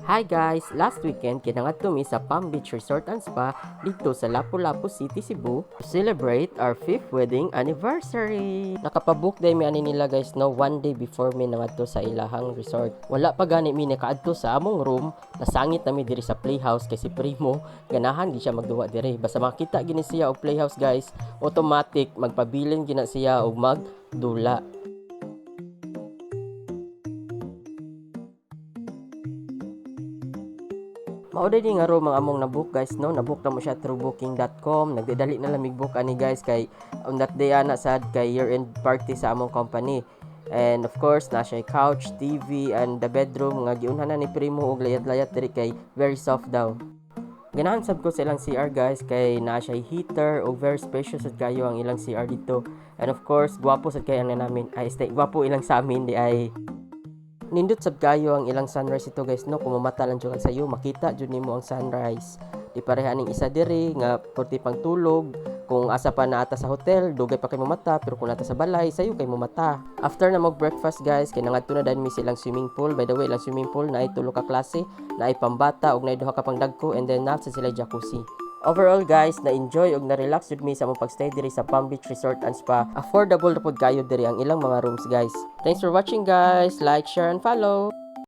Hi guys! Last weekend, kinangadto mi sa Palm Beach Resort and Spa dito sa Lapu-Lapu City, Cebu to celebrate our 5th wedding anniversary. Nakapabook day mi ani nila guys no, one day before mi nangadto sa ilahang resort. Wala pa gani mi nakaadto sa among room, nasangit na mi diri sa playhouse kay si Primo, ganahan di siya magduwa diri. Basta makita gini siya og playhouse guys, automatic magpabilin gina siya og magdula. Mauday di nga ro mga among na-book guys no, na-book na mo siya through booking.com. Nagdadali na lamig book ani guys kay on that day ana sad kay year-end party sa among company. And of course na siya couch, TV and the bedroom nga giunhan na ni Primo og layat-layat diri kay very soft daw. Ganahan sab ko sa ilang CR guys kay naa siya heater o very spacious at kayo ang ilang CR dito. And of course gwapo sad kay ang namin ay stay gwapo ilang sa amin di ay nindot sab kayo ang ilang sunrise ito guys no, kung mamata lang jud sayo makita jud nimo ang sunrise. Di pareha ning isa diri nga porti pang tulog, kung asa pa naata sa hotel dugay pa kay mamata, pero kung nata sa balay sayo kay mamata. After na mag breakfast guys kay nangadto na dan mi silang swimming pool. By the way, ilang swimming pool na ay tulo ka klase, na ay pambata ug na ay duha ka pang dagko, and then na sa sila jacuzzi. Overall guys, na-enjoy ug na-relax jud mi sa among pagstay diri sa Palm Beach Resort and Spa. Affordable ra pud kayo diri ang ilang mga rooms guys. Thanks for watching guys. Like, share and follow.